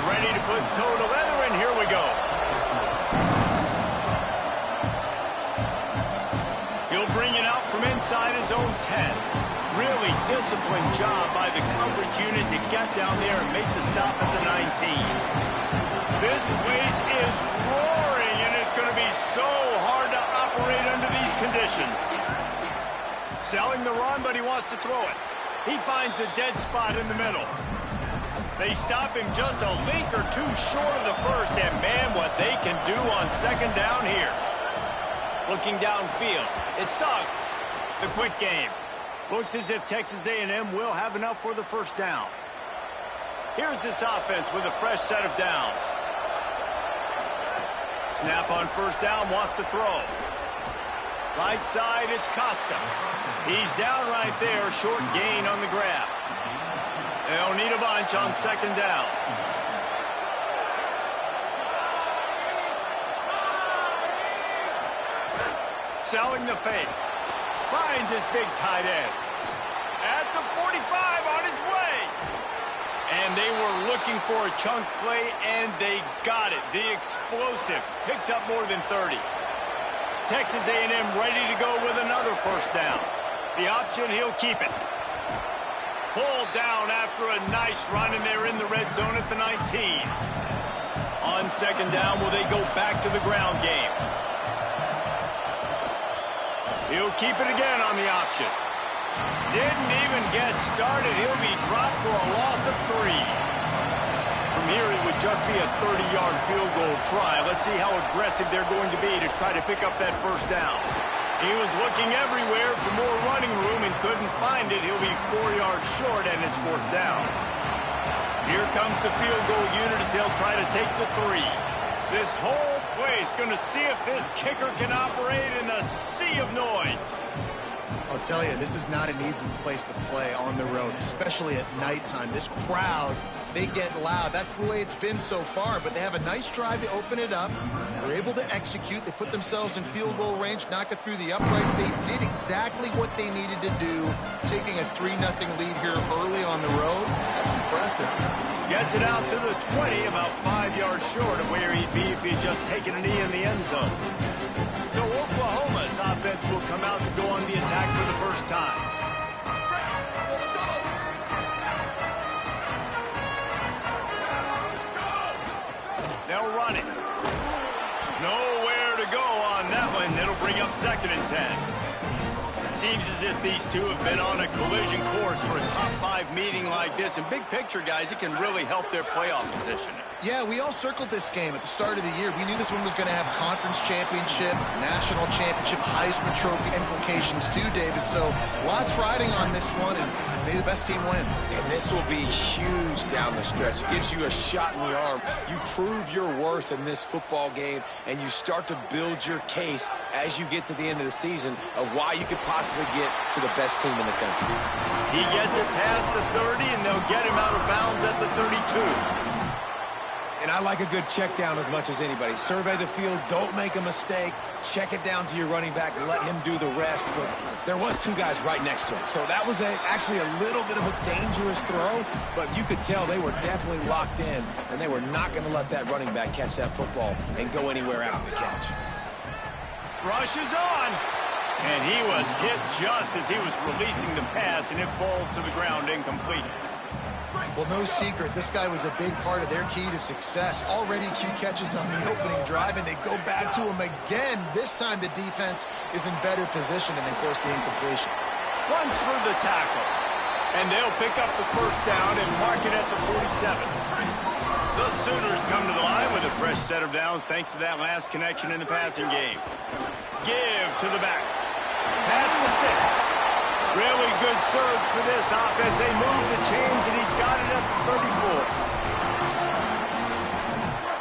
ready to put toe to leather, and here we go. He'll bring it out from inside his own 10. Really disciplined job by the coverage unit to get down there and make the stop at the 19. This place is roaring, and it's going to be so hard to operate under these conditions. Selling the run, but he wants to throw it. He finds a dead spot in the middle. They stop him just a link or two short of the first, and man, what they can do on second down here. Looking downfield, it's Suggs. The quick game. Looks as if Texas A&M will have enough for the first down. Here's this offense with a fresh set of downs. Snap on first down, wants to throw. Right side, it's Costa. He's down right there, short gain on the grab. They'll need a bunch on second down. Selling the fake. Finds his big tight end. At the 45 on his way. And they were looking for a chunk play, and they got it. The explosive picks up more than 30. Texas A&M ready to go with another first down. The option, he'll keep it. Pulled down after a nice run, and they're in the red zone at the 19. On second down, will they go back to the ground game? He'll keep it again on the option. Didn't even get started. He'll be dropped for a loss of 3. From here, it would just be a 30-yard field goal try. Let's see how aggressive they're going to be to try to pick up that first down. He was looking everywhere for more running room and couldn't find it. He'll be 4 yards short, and it's fourth down. Here comes the field goal unit as they'll try to take the 3. This whole place going to see if this kicker can operate in the sea of noise. I'll tell you, this is not an easy place to play on the road, especially at nighttime. This crowd, they get loud. That's the way it's been so far, but they have a nice drive to open it up. They're able to execute. They put themselves in field goal range, knock it through the uprights. They did exactly what they needed to do, taking a 3-0 lead here early on the road. That's impressive. Gets it out to the 20, about 5 yards short of where he'd be if he'd just taken a knee in the end zone. So Oklahoma's offense will come out to go on the attack for the first time. They'll run it. Nowhere to go on that one. It'll bring up second and 10. Seems as if these two have been on a collision course for a top 5 meeting like this. And big picture, guys, it can really help their playoff position. Yeah, we all circled this game at the start of the year. We knew this one was going to have conference championship, national championship, Heisman Trophy implications too, David. So lots riding on this one, and may the best team win. And this will be huge down the stretch. It gives you a shot in the arm. You prove your worth in this football game, and you start to build your case as you get to the end of the season of why you could possibly get to the best team in the country. He gets it past the 30, and they'll get him out of bounds at the 32. And I like a good check down as much as anybody. Survey the field, don't make a mistake, check it down to your running back, let him do the rest. But there was 2 guys right next to him. So that was actually a little bit of a dangerous throw, but you could tell they were definitely locked in, and they were not going to let that running back catch that football and go anywhere after the catch. Rush is on. And he was hit just as he was releasing the pass, and it falls to the ground incomplete. Well, no secret, this guy was a big part of their key to success. Already 2 catches on the opening drive, and they go back to him again. This time the defense is in better position, and they force the incompletion. Runs through the tackle, and they'll pick up the first down and mark it at the 47. The Sooners come to the line with a fresh set of downs thanks to that last connection in the passing game. Give to the back. Pass to 6. Really good surge for this offense. They move the chains, and he's got it at the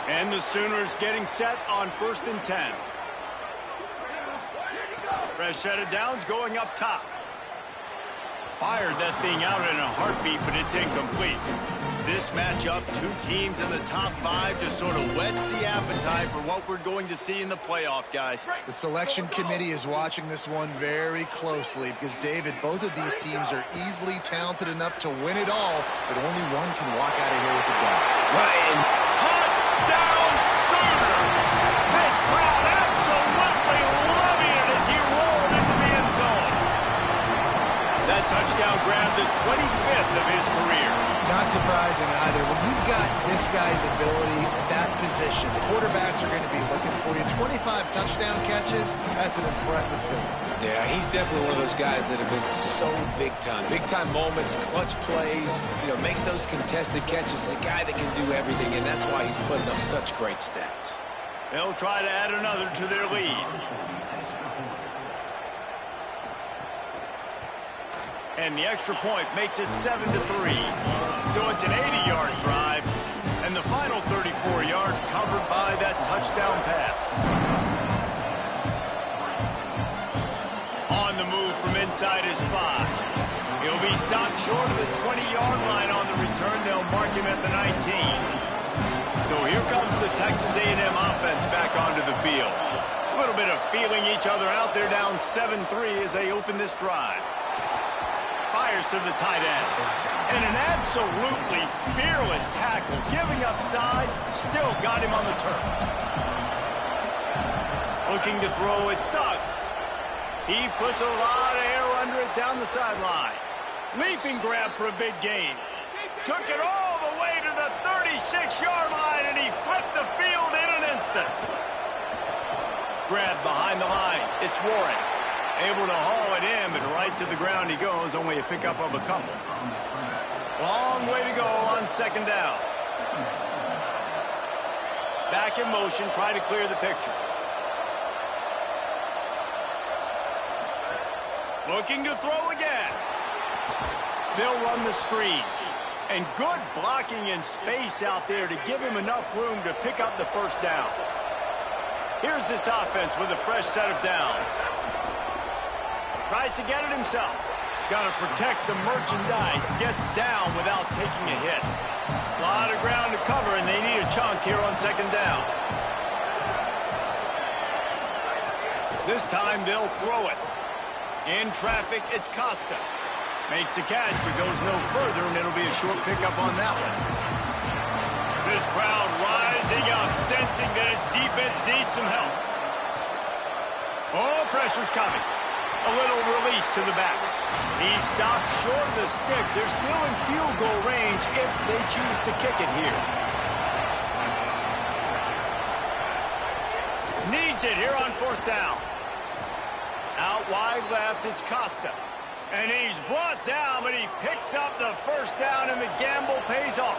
34. And the Sooners getting set on first and 10. Fresh set of downs going up top. Fired that thing out in a heartbeat, but it's incomplete. This matchup, 2 teams in the top 5, just sort of whets the appetite for what we're going to see in the playoff, guys. The selection committee is watching this one very closely because, David, both of these teams are easily talented enough to win it all, but only one can walk out of here with the dub. Well, and this guy's ability at that position. Quarterbacks are going to be looking for you. 25 touchdown catches, that's an impressive thing. Yeah, he's definitely one of those guys that have been so big time. Big time moments, clutch plays, makes those contested catches. He's a guy that can do everything, and that's why he's putting up such great stats. They'll try to add another to their lead. And the extra point makes it 7-3. So it's an 80-yard drive, and the final 34 yards covered by that touchdown pass. On the move from inside his 5. He'll be stopped short of the 20-yard line on the return. They'll mark him at the 19. So here comes the Texas A&M offense back onto the field. A little bit of feeling each other out. They're down 7-3 as they open this drive. Fires to the tight end. And an absolutely fearless tackle. Giving up size, still got him on the turf. Looking to throw it, Suggs. He puts a lot of air under it down the sideline. Leaping grab for a big gain. Took it all the way to the 36-yard line, and he flipped the field in an instant. Grab behind the line. It's Warren. Able to haul it in, but right to the ground he goes. Only a pickup of a couple. Long way to go on second down. Back in motion, try to clear the picture. Looking to throw again. They'll run the screen. And good blocking in space out there to give him enough room to pick up the first down. Here's this offense with a fresh set of downs. Tries to get it himself. Got to protect the merchandise. Gets down without taking a hit. A lot of ground to cover, and they need a chunk here on second down. This time they'll throw it. In traffic, it's Costa. Makes the catch, but goes no further, and it'll be a short pickup on that one. This crowd rising up, sensing that its defense needs some help. Oh, pressure's coming. A little release to the back. He stopped short of the sticks. They're still in field goal range if they choose to kick it here. Needs it here on fourth down. Out wide left, it's Costa. And he's brought down, but he picks up the first down, and the gamble pays off.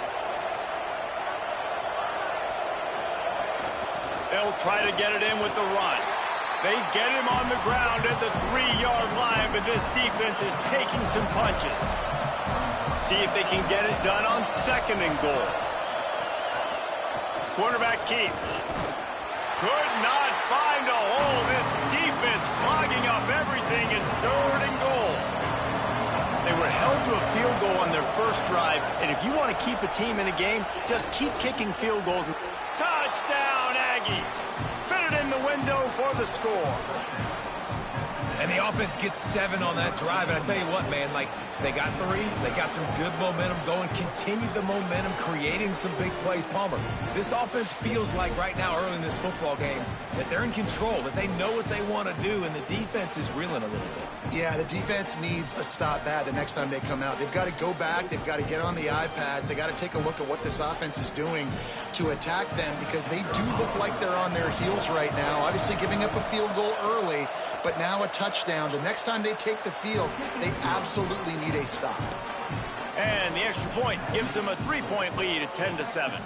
They'll try to get it in with the run. They get him on the ground at the 3-yard line, but this defense is taking some punches. See if they can get it done on second and goal. Quarterback Keith. Could not find a hole. This defense clogging up everything. It's third and goal. They were held to a field goal on their first drive, and if you want to keep a team in a game, just keep kicking field goals. Touchdown, Aggies. Fitted in the window for the score. And the offense gets 7 on that drive. And I tell you what, man, they got 3. They got some good momentum going, continued the momentum, creating some big plays. Palmer, this offense feels like right now, early in this football game, that they're in control, that they know what they want to do, and the defense is reeling a little bit. Yeah, the defense needs a stop bad the next time they come out. They've got to go back. They've got to get on the iPads. They got to take a look at what this offense is doing to attack them, because they do look like they're on their heels right now. Obviously giving up a field goal early, but now a touchdown. The next time they take the field, they absolutely need a stop. And the extra point gives them a 3-point lead at 10-7.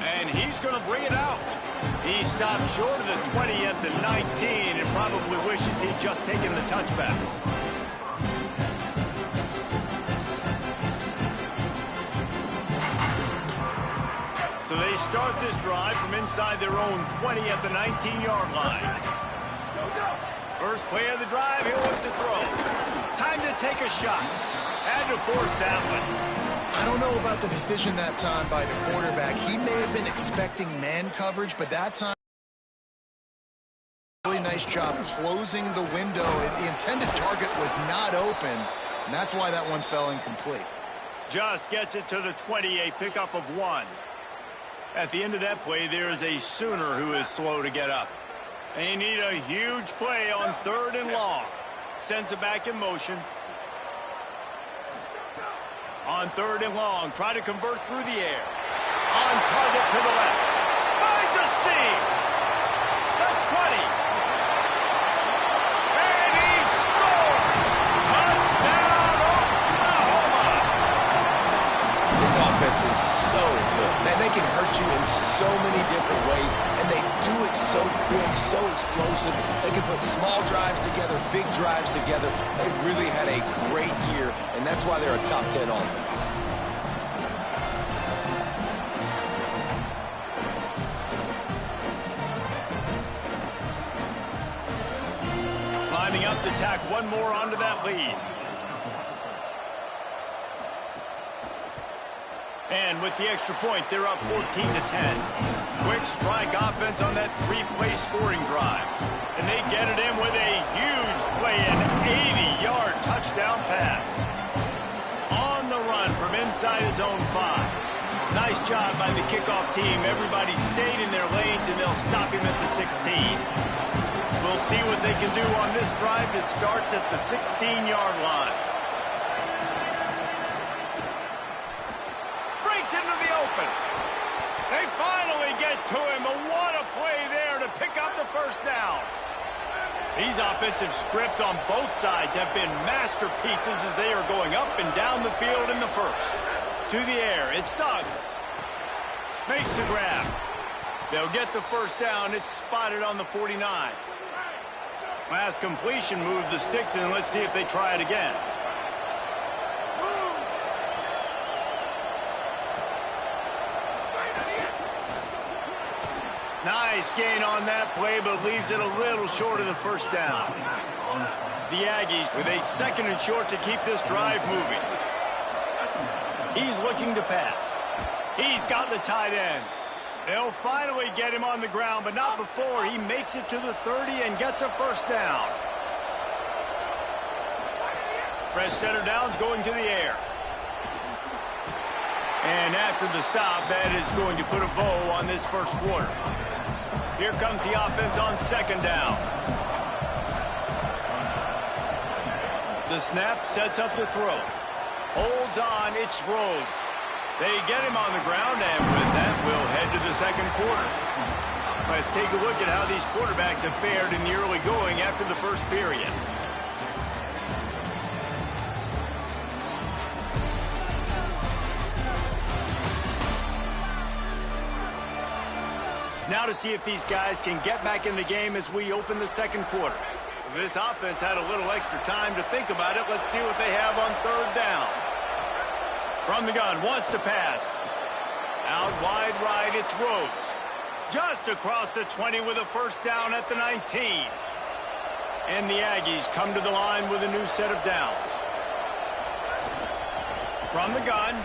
And he's going to bring it out. He stopped short of the 20 at the 19 and probably wishes he'd just taken the touchback. So they start this drive from inside their own 20 at the 19-yard line. First play of the drive, he'll look to throw. Time to take a shot. Had to force that one. I don't know about the decision that time by the quarterback. He may have been expecting man coverage, but that time, really nice job closing the window. The intended target was not open, and that's why that one fell incomplete. Just gets it to the 20, a pickup of 1. At the end of that play, there is a Sooner who is slow to get up. They need a huge play on 3rd and long. Sends it back in motion. On 3rd and long, try to convert through the air. On target to the left. Finds a seam. The 20. And he scores. Touchdown, Oklahoma. This offense is so good. Man, they can hurt you in so many different ways, and they do it so quick, so explosive. They can put small drives together, big drives together. They've really had a great year, and that's why they're a top 10 offense. Lining up to tack one more onto that lead. And with the extra point, they're up 14-10. Quick strike offense on that 3-play scoring drive. And they get it in with a huge play, an 80-yard touchdown pass. On the run from inside his own 5. Nice job by the kickoff team. Everybody stayed in their lanes, and they'll stop him at the 16. We'll see what they can do on this drive that starts at the 16-yard line. Into the open. They finally get to him, but what a play there to pick up the first down. These offensive scripts on both sides have been masterpieces as they are going up and down the field in the first. To the air, it's Suggs. Makes the grab. They'll get the first down. It's spotted on the 49. Last completion moved the sticks in. Let's see if they try it again. Nice gain on that play, but leaves it a little short of the first down. The Aggies with a 2nd and short to keep this drive moving. He's looking to pass. He's got the tight end. They'll finally get him on the ground, but not before he makes it to the 30 and gets a first down. Fresh center downs going to the air. And after the stop, that is going to put a bow on this first quarter. Here comes the offense on 2nd down. The snap sets up the throw. Holds on, it's Rhodes. They get him on the ground, and with that, we'll head to the 2nd quarter. Let's take a look at how these quarterbacks have fared in the early going after the first period. Now to see if these guys can get back in the game as we open the 2nd quarter. This offense had a little extra time to think about it. Let's see what they have on 3rd down. From the gun, wants to pass. Out wide right, it's Rhodes. Just across the 20 with a first down at the 19. And the Aggies come to the line with a new set of downs. From the gun.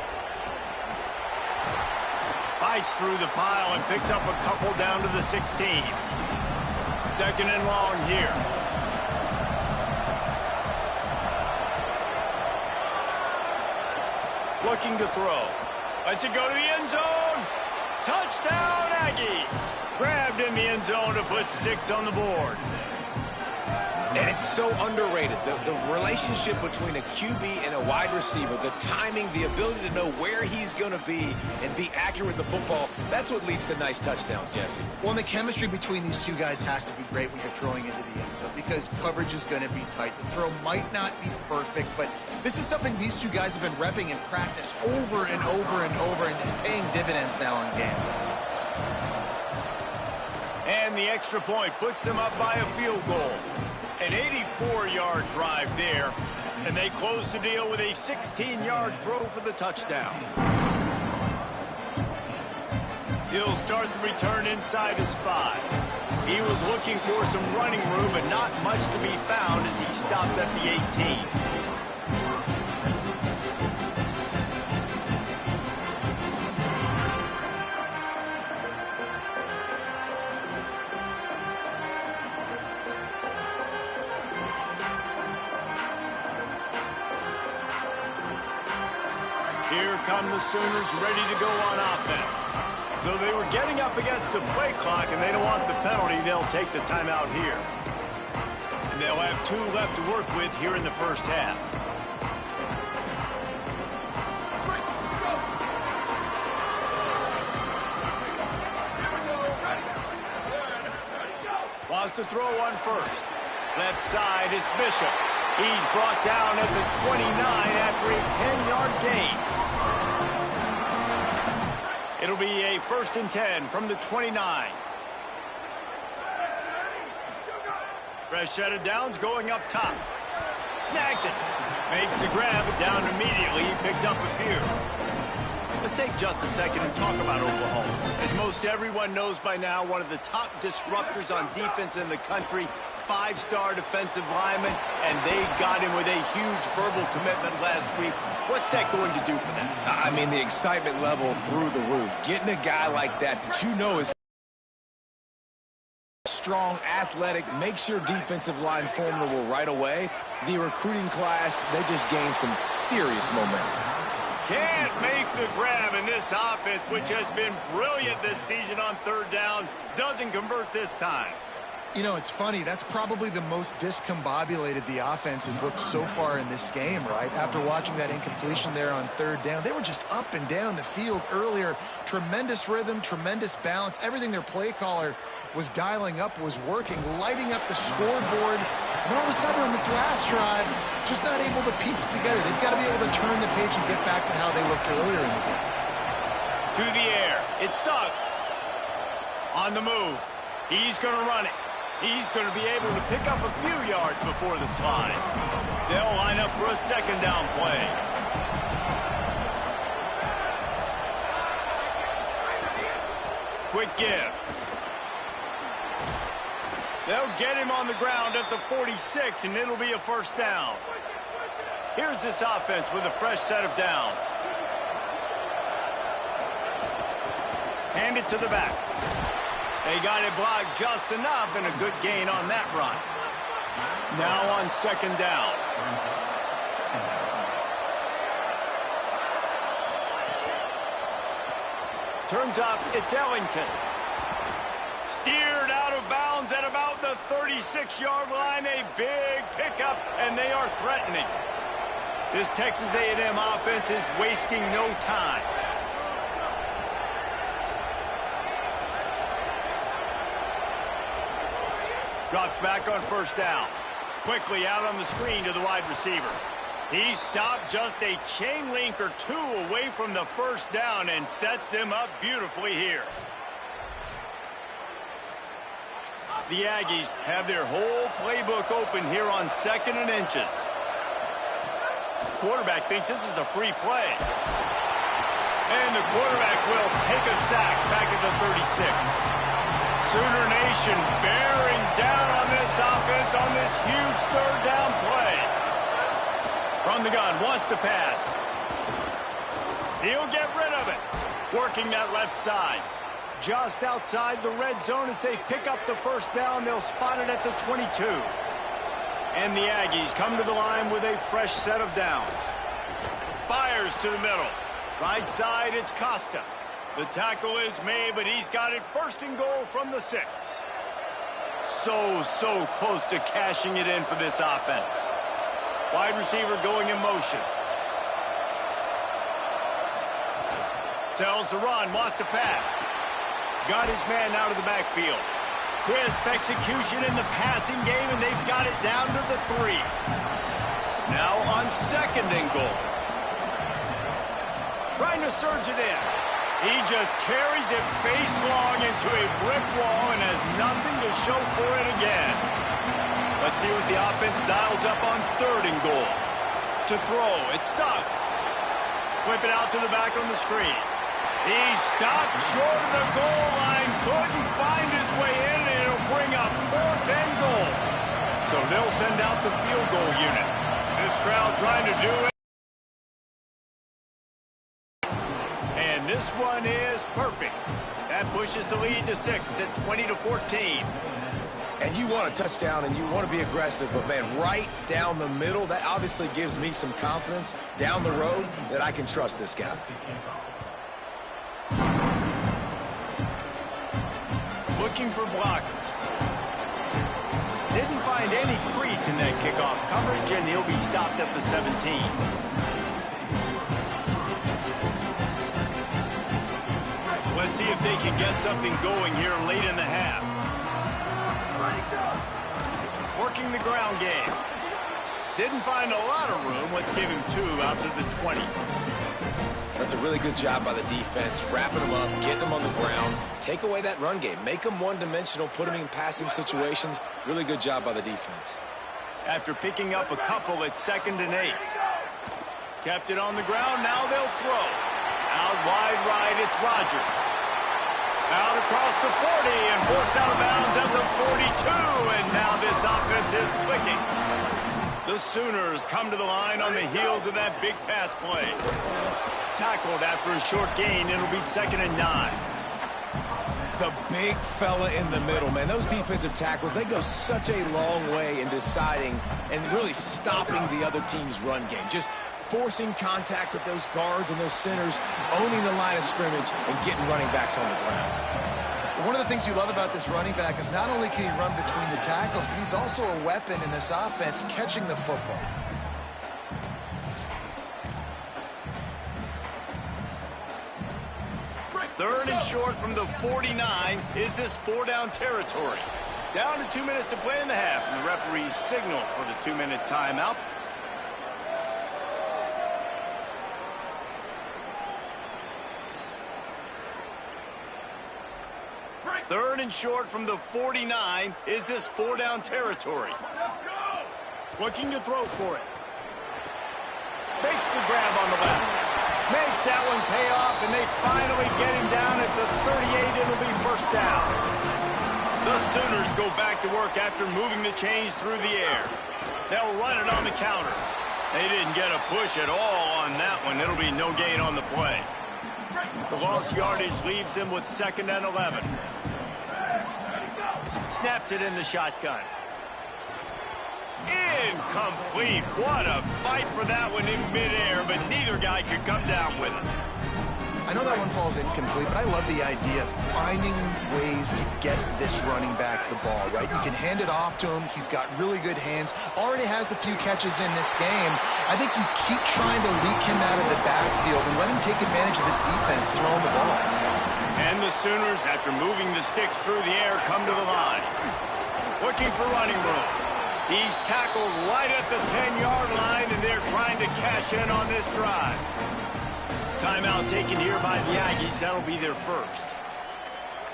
Fights through the pile and picks up a couple down to the 16. 2nd and long here. Looking to throw. Lets it go to the end zone. Touchdown, Aggies. Grabbed in the end zone to put 6 on the board. And it's so underrated. The relationship between a QB and a wide receiver, the timing, the ability to know where he's going to be and be accurate with the football, that's what leads to nice touchdowns, Jesse. Well, and the chemistry between these two guys has to be great when you're throwing into the end zone because coverage is going to be tight. The throw might not be perfect, but this is something these two guys have been repping in practice over and over and over, and it's paying dividends now in game. And the extra point puts them up by a field goal. An 84-yard drive there, and they close the deal with a 16-yard throw for the touchdown. He'll start the return inside his 5. He was looking for some running room, but not much to be found as he stopped at the 18. Here come the Sooners ready to go on offense. So they were getting up against the play clock, and they don't want the penalty. They'll take the timeout here. And they'll have 2 left to work with here in the first half. to throw on first. Left side is Bishop. He's brought down at the 29 after a 10-yard gain. It'll be a 1st and 10 from the 29. Fresh set of downs going up top. Snags it. Makes the grab, but down immediately. He picks up a few. Let's take just a second and talk about Oklahoma. As most everyone knows by now, one of the top disruptors on defense in the country, 5-star defensive lineman, and they got him with a huge verbal commitment last week. What's that going to do for them? I mean, the excitement level through the roof. Getting a guy like that you know is strong, athletic, makes your defensive line formidable right away. The recruiting class, they just gained some serious momentum. Can't make the grab in this offense, which has been brilliant this season on 3rd down. Doesn't convert this time. You know, it's funny. That's probably the most discombobulated the offense has looked so far in this game, right? After watching that incompletion there on 3rd down, they were just up and down the field earlier. Tremendous rhythm, tremendous balance. Everything their play caller was dialing up was working, lighting up the scoreboard. And all of a sudden on this last drive, just not able to piece it together. They've got to be able to turn the page and get back to how they looked earlier in the game. To the air. It sucks. On the move. He's going to run it. He's going to be able to pick up a few yards before the slide. They'll line up for a 2nd down play. Quick give. They'll get him on the ground at the 46, and it'll be a 1st down. Here's this offense with a fresh set of downs. Hand it to the back. They got it blocked just enough, and a good gain on that run. Now on 2nd down. Turns up, it's Ellington. Steered out of bounds at about the 36-yard line. A big pickup, and they are threatening. This Texas A&M offense is wasting no time. Drops back on 1st down. Quickly out on the screen to the wide receiver. He stopped just a chain link or 2 away from the 1st down and sets them up beautifully here. The Aggies have their whole playbook open here on 2nd and inches. Quarterback thinks this is a free play. And the quarterback will take a sack back at the 36. Sooner Nation bearing down on this offense on this huge 3rd down play. From the gun, wants to pass. He'll get rid of it. Working that left side. Just outside the red zone as they pick up the 1st down. They'll spot it at the 22. And the Aggies come to the line with a fresh set of downs. Fires to the middle. Right side, it's Costa. The tackle is made, but he's got it 1st and goal from the 6. So close to cashing it in for this offense. Wide receiver going in motion. Tells the run, wants to pass. Got his man out of the backfield. Crisp execution in the passing game, and they've got it down to the 3. Now on 2nd and goal. Trying to surge it in. He just carries it face long into a brick wall and has nothing to show for it again. Let's see what the offense dials up on 3rd and goal. To throw, it sucks. Flip it out to the back on the screen. He stopped short of the goal line, couldn't find his way in, and it'll bring up 4th and goal. So they'll send out the field goal unit. This crowd trying to do it. This one is perfect. That pushes the lead to 6 at 20-14. And you want a touchdown and you want to be aggressive, but man, right down the middle, that obviously gives me some confidence down the road that I can trust this guy. Looking for blockers. Didn't find any crease in that kickoff coverage, and he'll be stopped at the 17. Let's see if they can get something going here late in the half. Working the ground game. Didn't find a lot of room. Let's give him 2 out to the 20. That's a really good job by the defense, wrapping them up, getting them on the ground. Take away that run game. Make them one-dimensional, put them in passing situations. Really good job by the defense. After picking up a couple at 2nd and 8. Kept it on the ground, now they'll throw. Out wide right, it's Rodgers. Out across the 40 and forced out of bounds at the 42. And now this offense is clicking. The Sooners come to the line on the heels of that big pass play. Tackled after a short gain, it'll be 2nd and 9. The big fella in the middle, man. Those defensive tackles, they go such a long way in deciding and really stopping the other team's run game. Just forcing contact with those guards and those centers, owning the line of scrimmage, and getting running backs on the ground. One of the things you love about this running back is not only can he run between the tackles, but he's also a weapon in this offense, catching the football. Third and short from the 49. Is this 4-down territory? Down to 2 minutes to play in the half, and the referee's signal for the 2-minute timeout. Third and short from the 49. Is this 4-down territory? Looking to throw for it. Makes the grab on the left. Makes that one pay off, and they finally get him down at the 38. It'll be 1st down. The Sooners go back to work after moving the chains through the air. They'll run it on the counter. They didn't get a push at all on that one. It'll be no gain on the play. The lost yardage leaves them with 2nd and 11. Snaps it in the shotgun. Incomplete. What a fight for that one in midair, but neither guy could come down with it. I know that one falls incomplete, but I love the idea of finding ways to get this running back the ball, right? You can hand it off to him. He's got really good hands. Already has a few catches in this game. I think you keep trying to leak him out of the backfield and let him take advantage of this defense throwing the ball. And the Sooners, after moving the sticks through the air, come to the line. Looking for running room. He's tackled right at the 10-yard line, and they're trying to cash in on this drive. Timeout taken here by the Aggies. That'll be their first.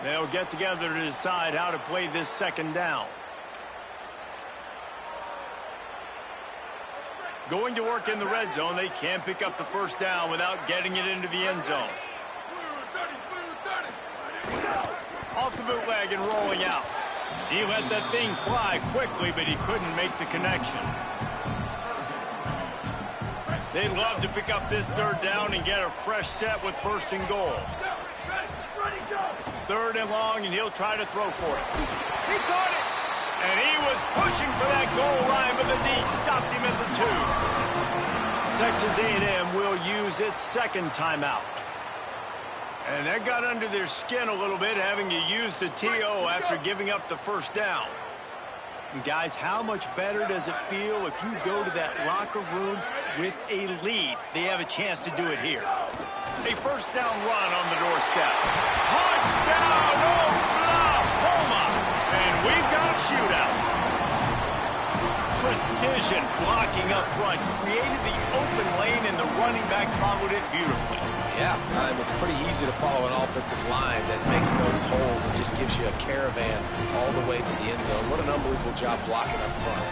They'll get together to decide how to play this 2nd down. Going to work in the red zone. They can't pick up the 1st down without getting it into the end zone. Off the bootleg and rolling out. He let that thing fly quickly, but he couldn't make the connection. They'd love to pick up this 3rd down and get a fresh set with 1st and goal. 3rd and long, and he'll try to throw for it. He caught it! And he was pushing for that goal line, but the D stopped him at the 2. Texas A&M will use its 2nd timeout. And that got under their skin a little bit, having to use the TO after giving up the 1st down. And guys, how much better does it feel if you go to that locker room with a lead? They have a chance to do it here. A 1st down run on the doorstep. Touchdown, Oklahoma! And we've got a shootout. Precision blocking up front created the open lane, and the running back followed it beautifully. Yeah, it's pretty easy to follow an offensive line that makes those holes and just gives you a caravan all the way to the end zone. What an unbelievable job blocking up front.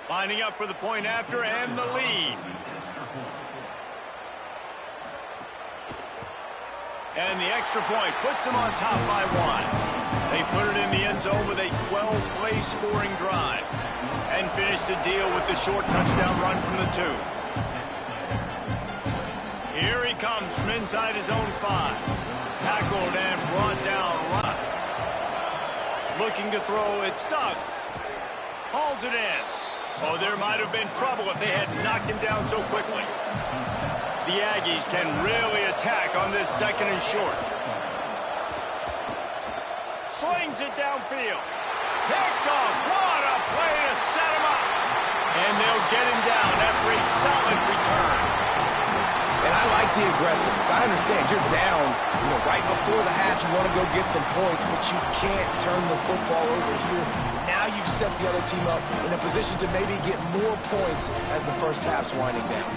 Lining up for the point after and the lead. And the extra point puts them on top by 1. They put it in the end zone with a 12-play scoring drive and finish the deal with the short touchdown run from the 2. Here he comes from inside his own 5. Tackled and brought down Rock. Looking to throw it, Suggs. Hauls it in. Oh, there might have been trouble if they had knocked him down so quickly. The Aggies can really attack on this 2nd and short. Slings it downfield. Picked off. What a play to set him up. And they'll get him down after a solid return. And I like the aggressiveness. I understand you're down, right before the half. You want to go get some points, but you can't turn the football over here. Now you've set the other team up in a position to maybe get more points as the first half's winding down.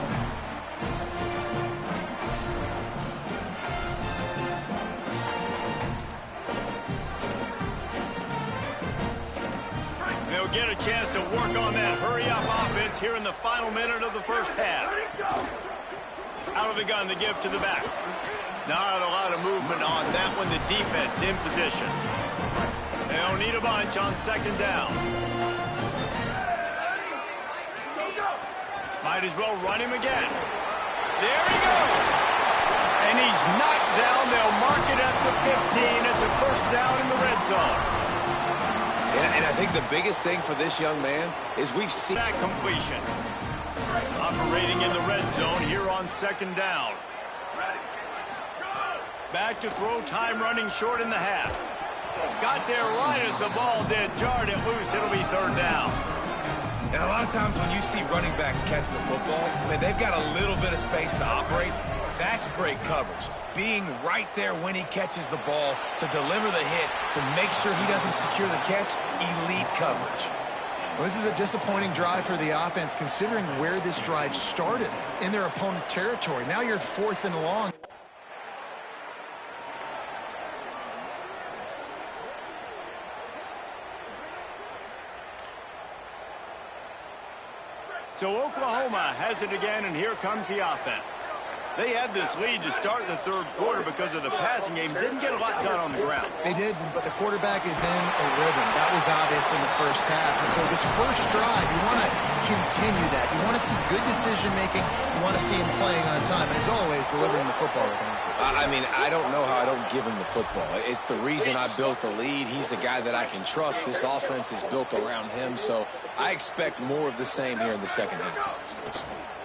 They'll get a chance to work on that hurry-up offense here in the final minute of the first half. Out of the gun to give to the back. Not a lot of movement on that one. The defense in position. They don't need a bunch on second down. Might as well run him again. There he goes. And he's knocked down. They'll mark it at the 15. It's a first down in the red zone. And I think the biggest thing for this young man is we've seen that completion. Operating in the red zone here on second down. Back to throw, time running short in the half. Got there right as the ball did. Jarred it loose. It'll be third down. And a lot of times when you see running backs catch the football, they've got a little bit of space to operate. That's great coverage. Being right there when he catches the ball to deliver the hit, to make sure he doesn't secure the catch, elite coverage. Well, this is a disappointing drive for the offense, considering where this drive started, in their opponent territory. Now you're at 4th and long. So Oklahoma has it again, and here comes the offense. They had this lead to start the third quarter because of the passing game. Didn't get a lot done on the ground. They did, but the quarterback is in a rhythm. That was obvious in the first half. And so this first drive, you want to continue that. You want to see good decision-making. You want to see him playing on time. And as always, delivering the football with accuracy. I don't know how I don't give him the football. It's the reason I built the lead. He's the guy that I can trust. This offense is built around him, so I expect more of the same here in the second half.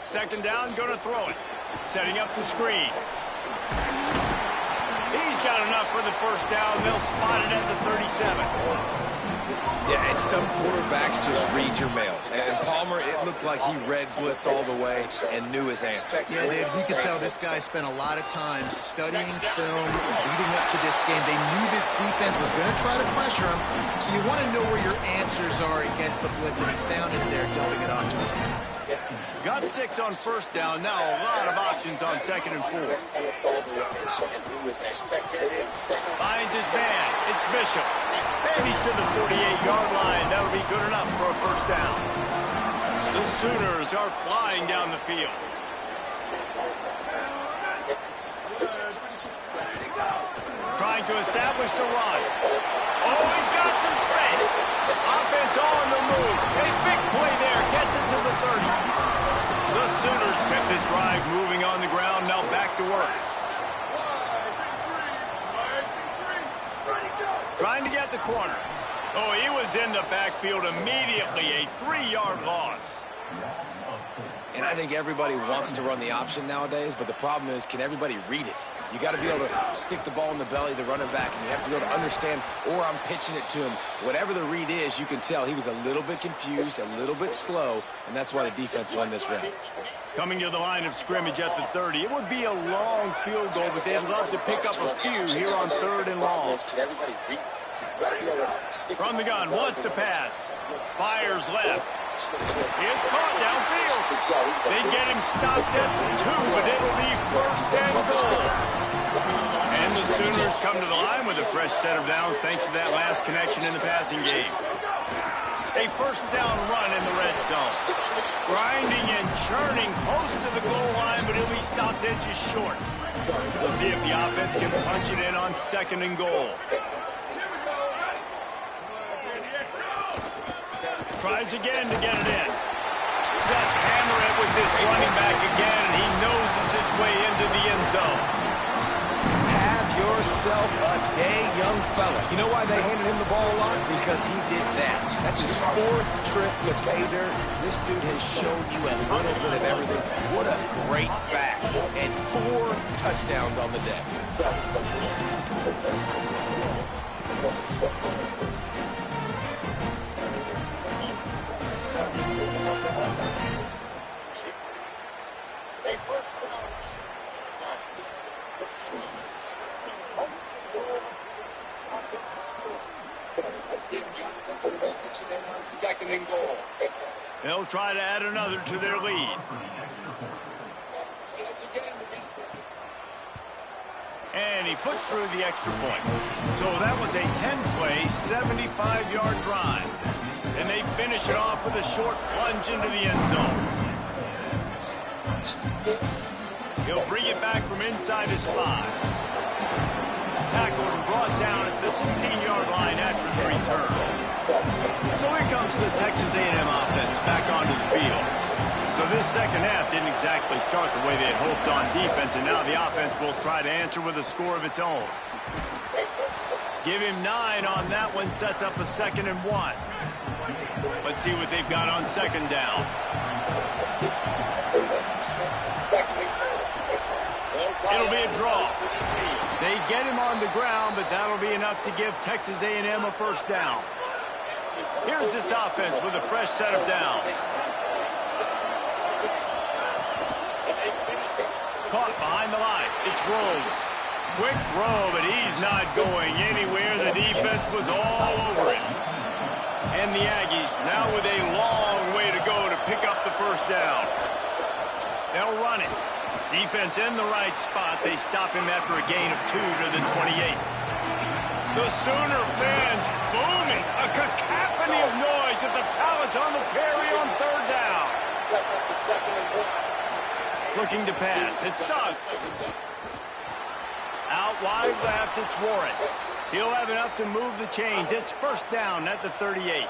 Second down, going to throw it. Setting up the screen. He's got enough for the first down. They'll spot it at the 37. Yeah, and some quarterbacks just read your mail. And Palmer, it looked like he read blitz all the way and knew his answer. Yeah, Dave, you could tell this guy spent a lot of time studying film, leading up to this game. They knew this defense was going to try to pressure him, so you want to know where your answers are against the blitz, and he found it there, dumping it off to his back. Got 6 on first down. Now a lot of options on second and 4. Finds his man. It's Bishop. And he's to the 48-yard line. That'll be good enough for a first down. The Sooners are flying down the field. Trying to establish the run. Oh, he's got some space. Offense on the move. A big play there. Gets it to the 30. The Sooners kept this drive moving on the ground. Now back to work. Trying to get the corner. Oh, he was in the backfield immediately. A 3-yard loss. And I think everybody wants to run the option nowadays, but the problem is, can everybody read it? You got to be able to stick the ball in the belly of the running back, and you have to be able to understand, or I'm pitching it to him. Whatever the read is, you can tell he was a little bit confused, a little bit slow, and that's why the defense won this round. Coming to the line of scrimmage at the 30. It would be a long field goal, but they'd love to pick up a few here on 3rd and long. From the gun, wants to pass. Fires left. It's caught downfield. They get him stopped at the 2, but it'll be first and goal. And the Sooners come to the line with a fresh set of downs thanks to that last connection in the passing game. A first down run in the red zone. Grinding and churning close to the goal line, but he'll be stopped inches short. We'll see if the offense can punch it in on second and goal. Tries again to get it in. Just hammer it with this running back again, and he noses his way into the end zone. Have yourself a day, young fella. You know why they handed him the ball a lot? Because he did that. That's his 4th trip to pay dirt. This dude has shown you a little bit of everything. What a great back. And 4 touchdowns on the day. Second and goal. They'll try to add another to their lead. And he puts through the extra point. So that was a 10-play, 75-yard drive. And they finish it off with a short plunge into the end zone. He'll bring it back from inside his 5. Tackled and brought down at the 16-yard line after the return. So here comes the Texas A&M offense back onto the field. So this second half didn't exactly start the way they had hoped on defense, and now the offense will try to answer with a score of its own. Give him 9 on that one, sets up a 2nd and 1. Let's see what they've got on 2nd down. It'll be a draw. They get him on the ground, but that'll be enough to give Texas A&M a first down. Here's this offense with a fresh set of downs. Caught behind the line. It's Rhodes. Quick throw, but he's not going anywhere. The defense was all over him. And the Aggies now with a long way to go to pick up the first down. They'll run it. Defense in the right spot. They stop him after a gain of 2 to the 28. The Sooner fans booming. A cacophony of noise at the Palace on the Prairie on 3rd down. Looking to pass. It's Suggs. Out wide left, it's Warren. He'll have enough to move the chains. It's first down at the 38.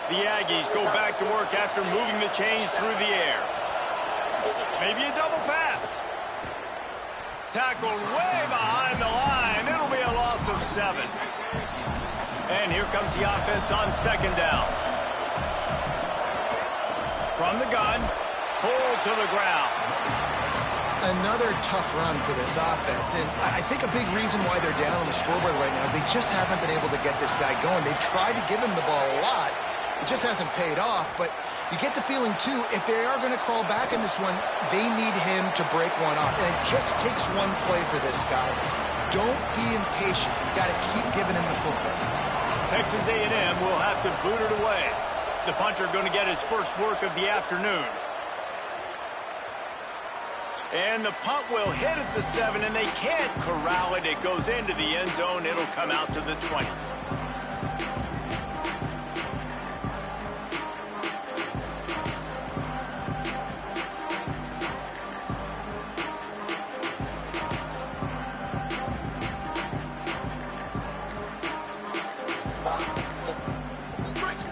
The Aggies go back to work after moving the chains through the air. Maybe a double pass. Tackled way behind the line. It'll be a loss of 7. And here comes the offense on 2nd down. From the gun, pulled to the ground. Another tough run for this offense, and I think a big reason why they're down on the scoreboard right now is they just haven't been able to get this guy going. They've tried to give him the ball a lot. It just hasn't paid off, but you get the feeling, too, if they are going to crawl back in this one, they need him to break one off, and it just takes one play for this guy. Don't be impatient. You got to keep giving him the football. Texas A&M will have to boot it away. The punter going to get his first work of the afternoon. And the punt will hit at the 7, and they can't corral it. It goes into the end zone. It'll come out to the 20.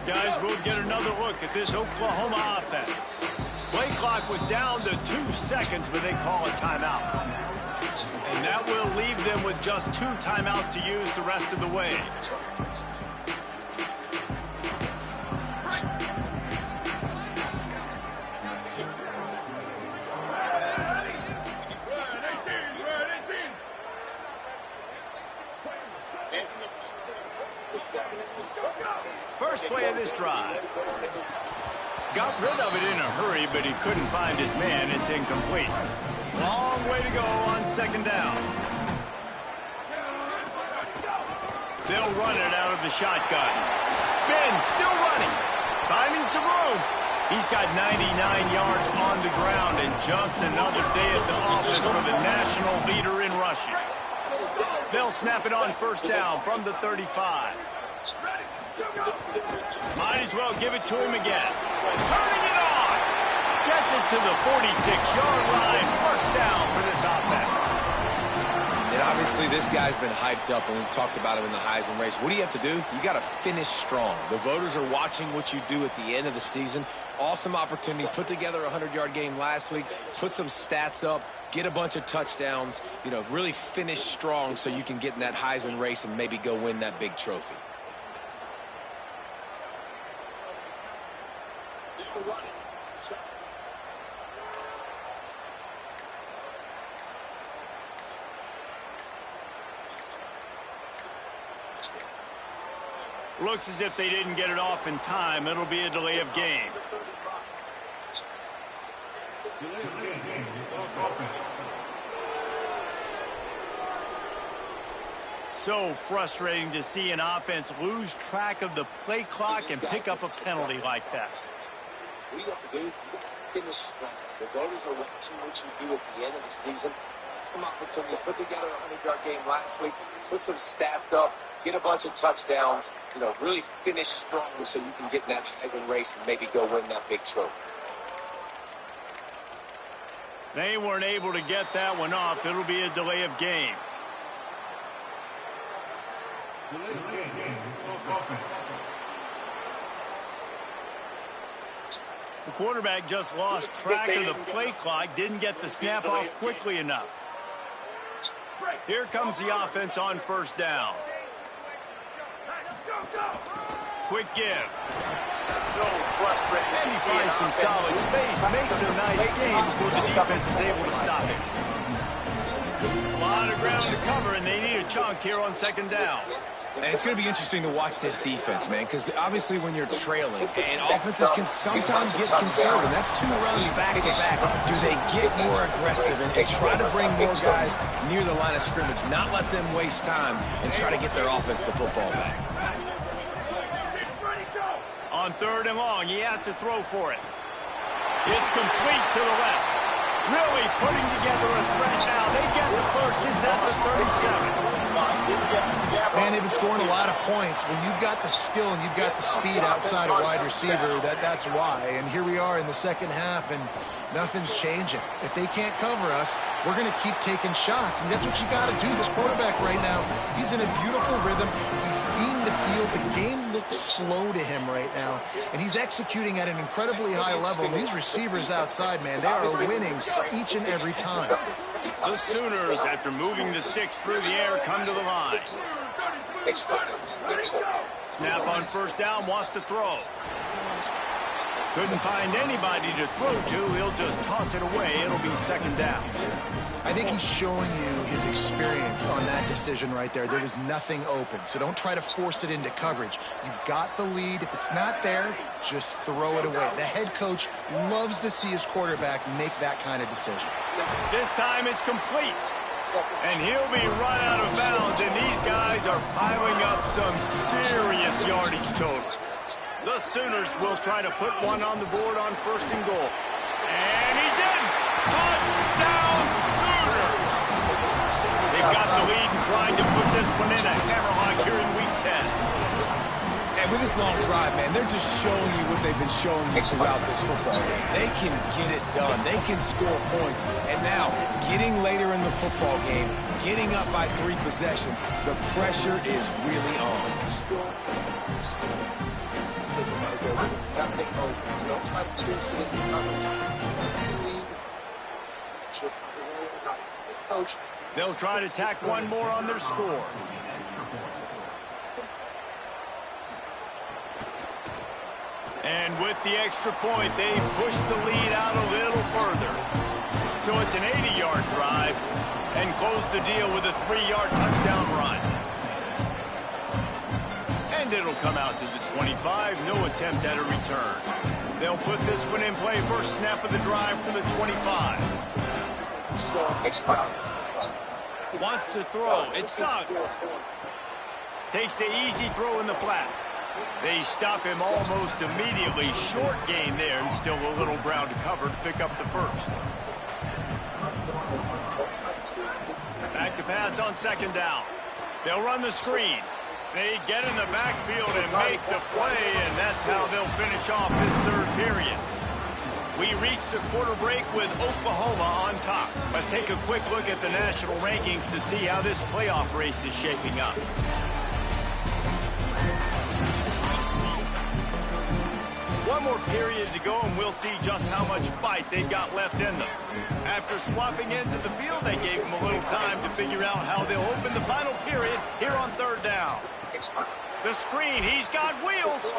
Guys, we'll get another look at this Oklahoma offense. Play clock was down to 2 seconds, but they call a timeout. And that will leave them with just 2 timeouts to use the rest of the way. First play of this drive. Got rid of it in a hurry, but he couldn't find his man. It's incomplete. Long way to go on 2nd down. They'll run it out of the shotgun. Spin, still running. Finding some room. He's got 99 yards on the ground, and just another day at the office for the national leader in rushing. They'll snap it on first down from the 35. Might as well give it to him again. Turning it on. Gets it to the 46-yard line. First down for this offense. And obviously this guy's been hyped up, and we've talked about him in the Heisman race. What do you have to do? You got to finish strong. The voters are watching what you do at the end of the season. Awesome opportunity. Put together a 100-yard game last week. Put some stats up. Get a bunch of touchdowns. You know, really finish strong so you can get in that Heisman race and maybe go win that big trophy. Looks as if they didn't get it off in time. It'll be a delay of game. So frustrating to see an offense lose track of the play clock and pick up a penalty like that. What you have to do, finish strong. The voters are watching what you do at the end of the season. Some opportunity. Put together a 100-yard game last week. Put some stats up. Get a bunch of touchdowns. You know, really finish strong so you can get in that Heisman race and maybe go win that big trophy. They weren't able to get that one off. It'll be a delay of game. The quarterback just lost track of the play clock, didn't get the snap off quickly enough. Here comes the offense on first down. Quick give. And he finds some solid space, makes a nice gain before the defense is able to stop him. A lot of ground to cover, and they need a chunk here on second down. And it's going to be interesting to watch this defense, man, because obviously when you're trailing, and offenses can sometimes get conservative. That's 2 runs back-to-back. Do they get more aggressive and try to bring more guys near the line of scrimmage, not let them waste time, and try to get their offense the football back? On third and long, he has to throw for it. It's complete to the left. Really putting together a threat now. They get the first. It's at the 37. Man, they've been scoring a lot of points. When you've got the skill and you've got the speed outside a wide receiver, that's why. And here we are in the second half, and nothing's changing. If they can't cover us, we're going to keep taking shots, and that's what you got to do. This quarterback right now, he's in a beautiful rhythm. He's seeing the field. The game looks slow to him right now, and he's executing at an incredibly high level. And these receivers outside, man, they are winning each and every time. The Sooners, after moving the sticks through the air, come to the line. Snap on first down, wants to throw. Couldn't find anybody to throw to. He'll just toss it away. It'll be second down. I think he's showing you his experience on that decision right there. There was nothing open, so don't try to force it into coverage. You've got the lead. If it's not there, just throw it away. The head coach loves to see his quarterback make that kind of decision. This time it's complete. And he'll be run out of bounds, and these guys are piling up some serious yardage totals. The Sooners will try to put one on the board on first and goal. And he's in! Touchdown Sooners! They've got the lead and trying to put this one in a hammerlock here in Week 10. And with this long drive, man, they're just showing you what they've been showing you throughout this football game. They can get it done. They can score points. And now, getting later in the football game, getting up by 3 possessions, the pressure is really on. They'll try to tack one more on their score. And with the extra point, they push the lead out a little further. So it's an 80-yard drive and close the deal with a 3-yard touchdown run. And it'll come out to the 25. No attempt at a return. They'll put this one in play. First snap of the drive from the 25. Wants to throw. It's Suggs. Takes the easy throw in the flat. They stop him almost immediately. Short gain there, and still a little ground to cover to pick up the first. Back to pass on second down. They'll run the screen. They get in the backfield and make the play, and that's how they'll finish off this third period. We reach the quarter break with Oklahoma on top. Let's take a quick look at the national rankings to see how this playoff race is shaping up. One more period to go, and we'll see just how much fight they've got left in them. After swapping into the field, they gave them a little time to figure out how they'll open the final period here on third down. The screen, he's got wheels,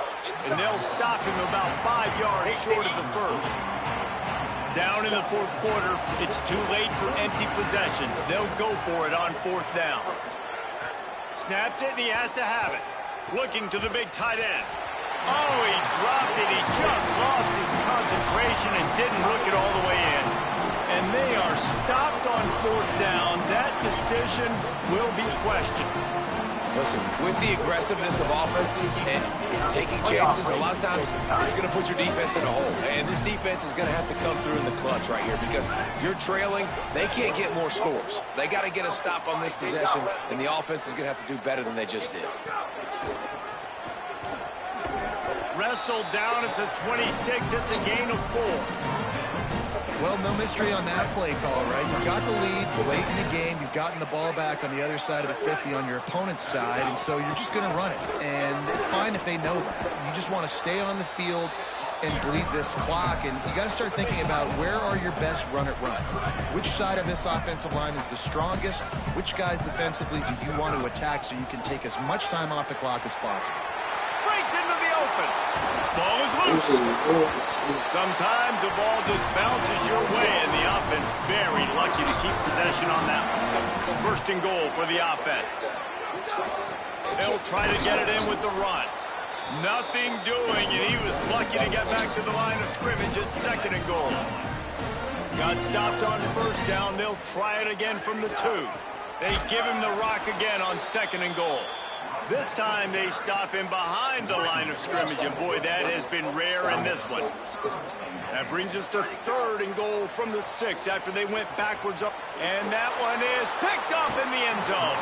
and they'll stop him about 5 yards short of the first. Down in the fourth quarter, it's too late for empty possessions. They'll go for it on fourth down. Snapped it, and he has to have it. Looking to the big tight end. Oh, he dropped it. He just lost his concentration and didn't look it all the way in. And they are stopped on 4th down. That decision will be questioned. Listen, with the aggressiveness of offenses and taking chances, a lot of times it's going to put your defense in a hole. And this defense is going to have to come through in the clutch right here because you're trailing. They can't get more scores. They got to get a stop on this possession, and the offense is going to have to do better than they just did. Wrestled down at the 26. It's a gain of 4. Well, no mystery on that play call, right? You got the lead late in the game. You've gotten the ball back on the other side of the 50 on your opponent's side, and so you're just going to run it. And it's fine if they know that. You just want to stay on the field and bleed this clock, and you got to start thinking about where are your best run-it runs. Which side of this offensive line is the strongest? Which guys defensively do you want to attack so you can take as much time off the clock as possible? Breaks into the open. Ball is loose. Sometimes the ball just bounces your way, and the offense very lucky to keep possession on that one. 1st and goal for the offense. They'll try to get it in with the run. Nothing doing, and he was lucky to get back to the line of scrimmage. It's 2nd and goal. Got stopped on 1st down. They'll try it again from the 2. They give him the rock again on 2nd and goal. This time they stop him behind the line of scrimmage, and boy, that has been rare in this one. That brings us to 3rd and goal from the 6 after they went backwards up. And that one is picked up in the end zone.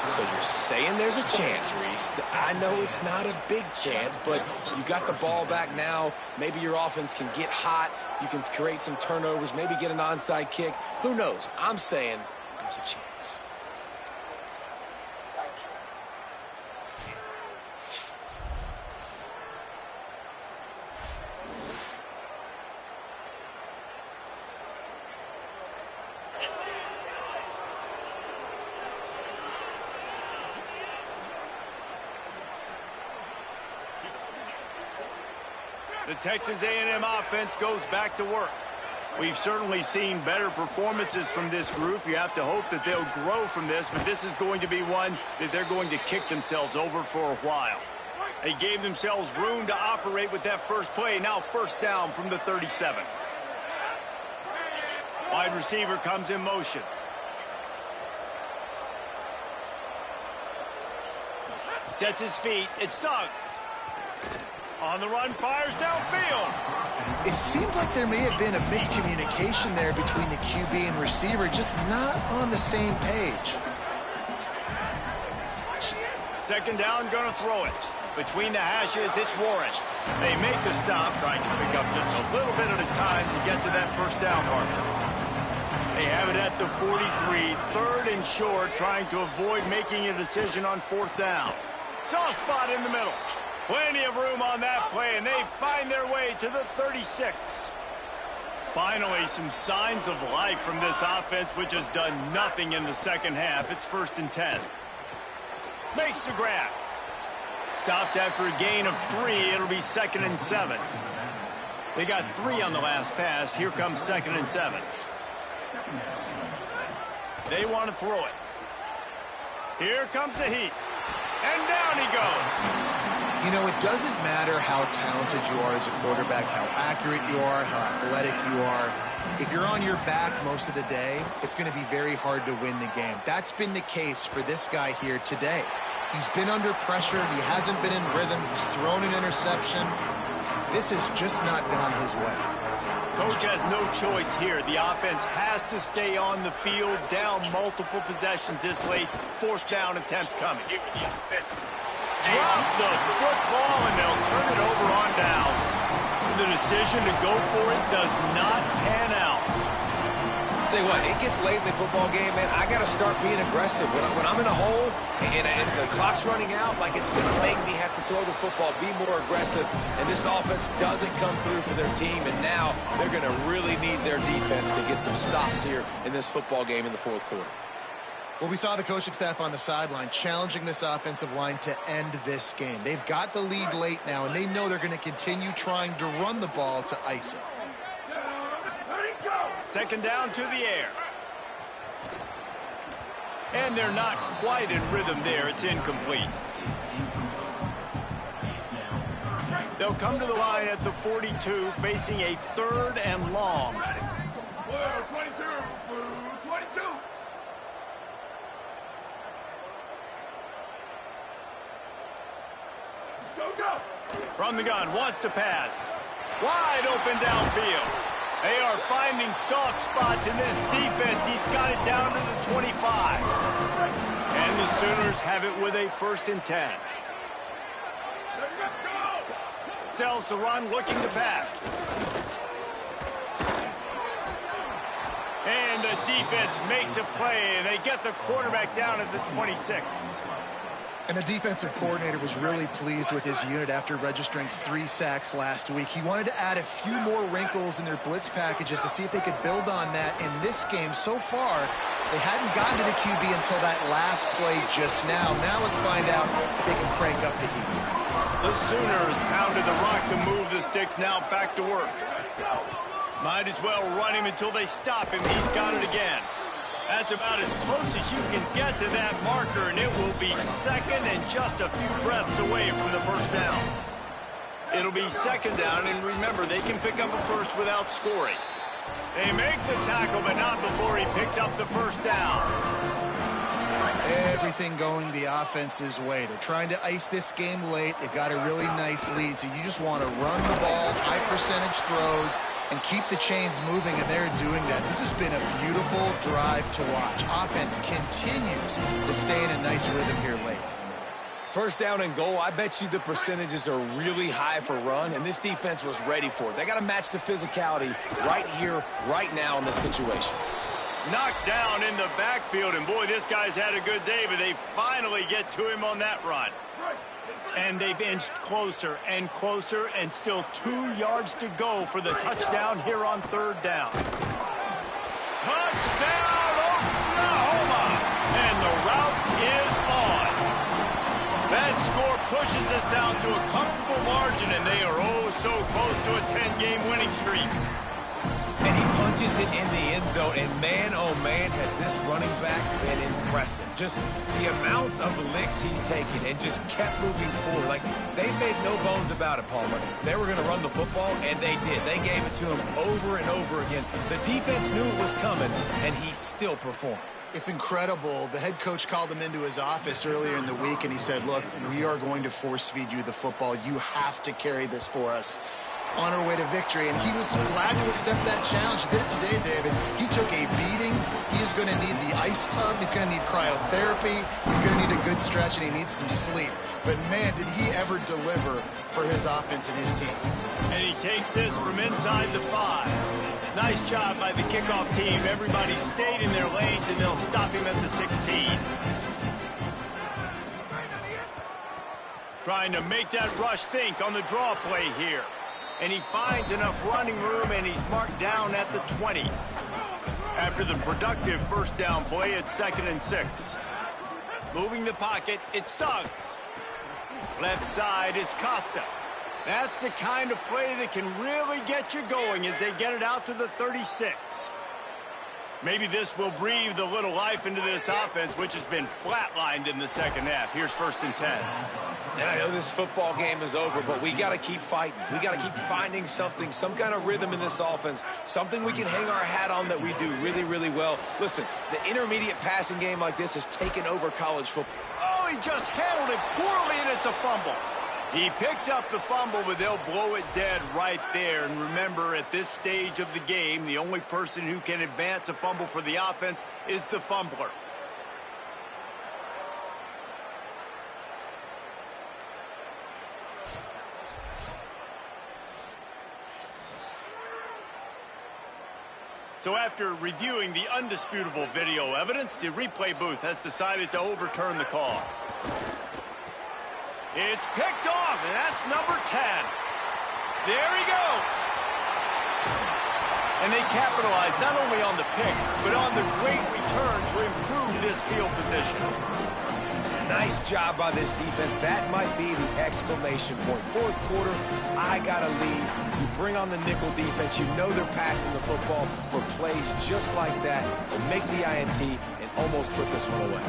So you're saying there's a chance, Reese. I know it's not a big chance, but you got the ball back now. Maybe your offense can get hot. You can create some turnovers, maybe get an onside kick. Who knows? I'm saying there's a chance. The Texas A&M offense goes back to work. We've certainly seen better performances from this group. You have to hope that they'll grow from this, but this is going to be one that they're going to kick themselves over for a while. They gave themselves room to operate with that first play. Now 1st down from the 37. Wide receiver comes in motion. Sets his feet. It's Suggs. On the run, fires downfield. It seemed like there may have been a miscommunication there between the QB and receiver, just not on the same page. 2nd down, gonna throw it. Between the hashes, it's Warren. They make the stop, trying to pick up just a little bit at a time to get to that 1st down marker. They have it at the 43, 3rd and short, trying to avoid making a decision on 4th down. Soft spot in the middle. Plenty of room on that play, and they find their way to the 36. Finally, some signs of life from this offense, which has done nothing in the 2nd half. It's 1st and 10. Makes the grab. Stopped after a gain of 3. It'll be 2nd and 7. They got 3 on the last pass. Here comes 2nd and 7. They want to throw it. Here comes the heat. And down he goes. You know, it doesn't matter how talented you are as a quarterback, how accurate you are, how athletic you are. If you're on your back most of the day, it's going to be very hard to win the game. That's been the case for this guy here today. He's been under pressure. He hasn't been in rhythm. He's thrown an interception. This has just not gone his way. Coach has no choice here. The offense has to stay on the field, down multiple possessions this late. 4th down attempt coming. Drop the football, and they'll turn it over on downs. The decision to go for it does not pan out. Tell you what, it gets late in the football game, man. I got to start being aggressive. When I'm in a hole and the clock's running out, like it's going to make me have to throw the football, be more aggressive. And this offense doesn't come through for their team, and now they're going to really need their defense to get some stops here in this football game in the 4th quarter. Well, we saw the coaching staff on the sideline challenging this offensive line to end this game. They've got the lead late now, and they know they're going to continue trying to run the ball to ice it. 2nd down to the air. And they're not quite in rhythm there. It's incomplete. They'll come to the line at the 42, facing a 3rd and long. Well, 22, 22. Go. From the gun, wants to pass. Wide open downfield. They are finding soft spots in this defense. He's got it down to the 25. And the Sooners have it with a 1st and 10. Sells the run, looking to pass. And the defense makes a play, and they get the quarterback down at the 26. And the defensive coordinator was really pleased with his unit after registering 3 sacks last week. He wanted to add a few more wrinkles in their blitz packages to see if they could build on that in this game. So far, they hadn't gotten to the QB until that last play just now. Now let's find out if they can crank up the heat. The Sooners pounded the rock to move the sticks, now back to work. Might as well run him until they stop him. He's got it again. That's about as close as you can get to that marker, and it will be 2nd and just a few breaths away from the 1st down. It'll be 2nd down, and remember, they can pick up a 1st without scoring. They make the tackle, but not before he picks up the 1st down. Everything going the offense's way. They're trying to ice this game late. They've got a really nice lead, so you just want to run the ball, high percentage throws, and keep the chains moving, and they're doing that. This has been a beautiful drive to watch. Offense continues to stay in a nice rhythm here late. 1st down and goal, I bet you the percentages are really high for run, and this defense was ready for it. They got to match the physicality right here, right now in this situation. Knocked down in the backfield, and boy, this guy's had a good day, but they finally get to him on that run. And they've inched closer and closer, and still 2 yards to go for the touchdown here on 3rd down. Touchdown, Oklahoma! And the route is on. That score pushes us out to a comfortable margin, and they are oh so close to a 10-game winning streak. And he punches it in the end zone, and man, oh man, has this running back been impressive. Just the amounts of licks he's taken and just kept moving forward. Like, they made no bones about it, Palmer. They were going to run the football, and they did. They gave it to him over and over again. The defense knew it was coming, and he still performed. It's incredible. The head coach called him into his office earlier in the week, and he said, look, we are going to force feed you the football. You have to carry this for us on our way to victory, and he was glad to accept that challenge. He did it today, David. He took a beating. He is going to need the ice tub. He's going to need cryotherapy. He's going to need a good stretch, and he needs some sleep. But, man, did he ever deliver for his offense and his team. And he takes this from inside the 5. Nice job by the kickoff team. Everybody stayed in their lanes, and they'll stop him at the 16. Trying to make that rush think on the draw play here. And he finds enough running room, and he's marked down at the 20. After the productive 1st down play, it's 2nd and 6. Moving the pocket, it's Suggs. Left side is Costa. That's the kind of play that can really get you going as they get it out to the 36. Maybe this will breathe a little life into this offense, which has been flatlined in the 2nd half. Here's 1st and 10. And I know this football game is over, but we got to keep fighting. We got to keep finding something, some kind of rhythm in this offense, something we can hang our hat on that we do really, really well. Listen, the intermediate passing game like this has taken over college football. Oh, he just handled it poorly, and it's a fumble. He picks up the fumble, but they'll blow it dead right there. And remember, at this stage of the game, the only person who can advance a fumble for the offense is the fumbler. So after reviewing the undisputable video evidence, the replay booth has decided to overturn the call. It's picked off, and that's number 10. There he goes. And they capitalized not only on the pick, but on the great return to improve this field position. Nice job by this defense. That might be the exclamation point. 4th quarter, I got a lead. You bring on the nickel defense. You know they're passing the football for plays just like that to make the INT and almost put this one away.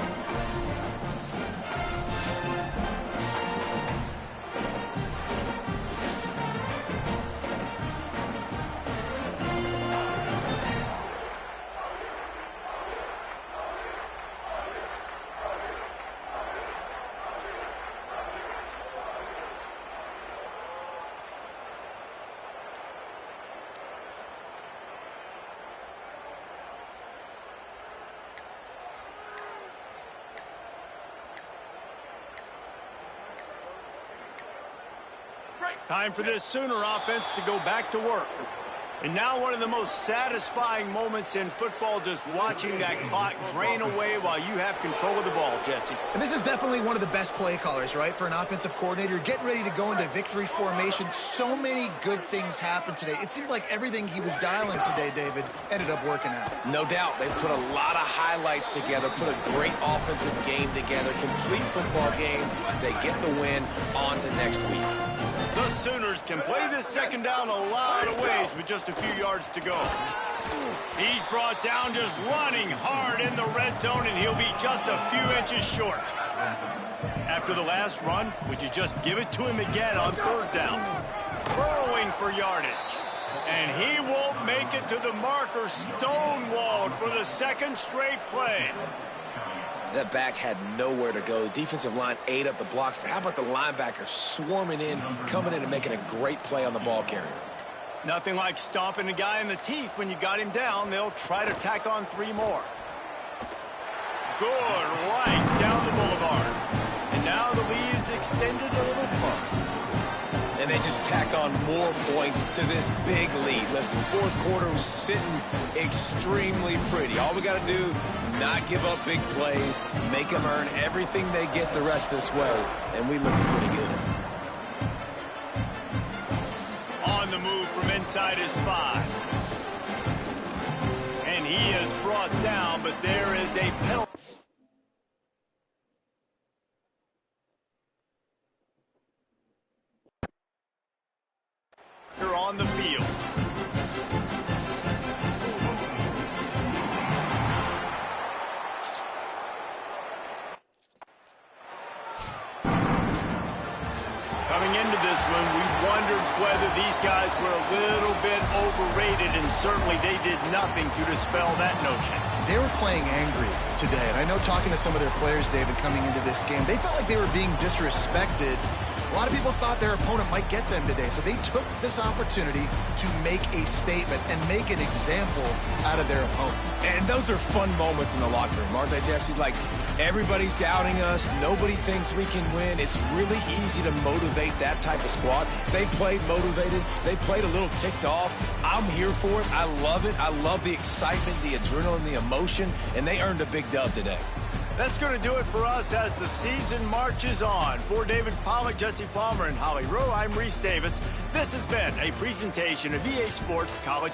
Time for this Sooner offense to go back to work. And now one of the most satisfying moments in football, just watching that clock drain away while you have control of the ball, Jesse. And this is definitely one of the best play callers, right, for an offensive coordinator. Getting ready to go into victory formation. So many good things happened today. It seemed like everything he was dialing today, David, ended up working out. No doubt. They've put a lot of highlights together, put a great offensive game together, complete football game. They get the win. On to next week. The Sooners can play this second down a lot of ways with just a few yards to go. He's brought down just running hard in the red zone, and he'll be just a few inches short. After the last run, would you just give it to him again on third down? Burrowing for yardage. And he won't make it to the marker, stonewalled for the second straight play. That back had nowhere to go. The defensive line ate up the blocks, but how about the linebackers swarming in, coming in and making a great play on the ball carrier? Nothing like stomping a guy in the teeth when you got him down. They'll try to tack on 3 more. Good, right down the boulevard. And now the lead is extended a little further. And they just tack on more points to this big lead. Listen, fourth quarter was sitting extremely pretty. All we got to do, not give up big plays, make them earn everything they get the rest of this way, and we looking pretty good. On the move from inside his 5. And he is brought down, but there is a penalty. On the field. Coming into this one, we wondered whether these guys were a little bit overrated, and certainly they did nothing to dispel that notion. They were playing angry today, and I know talking to some of their players, David, coming into this game, they felt like they were being disrespected. A lot of people thought their opponent might get them today, so they took this opportunity to make a statement and make an example out of their opponent. And those are fun moments in the locker room, aren't they, Jesse? Like, everybody's doubting us. Nobody thinks we can win. It's really easy to motivate that type of squad. They played motivated. They played a little ticked off. I'm here for it. I love it. I love the excitement, the adrenaline, the emotion, and they earned a big dub today. That's going to do it for us as the season marches on. For David Pollack, Jesse Palmer, and Holly Rowe, I'm Reese Davis. This has been a presentation of EA Sports College.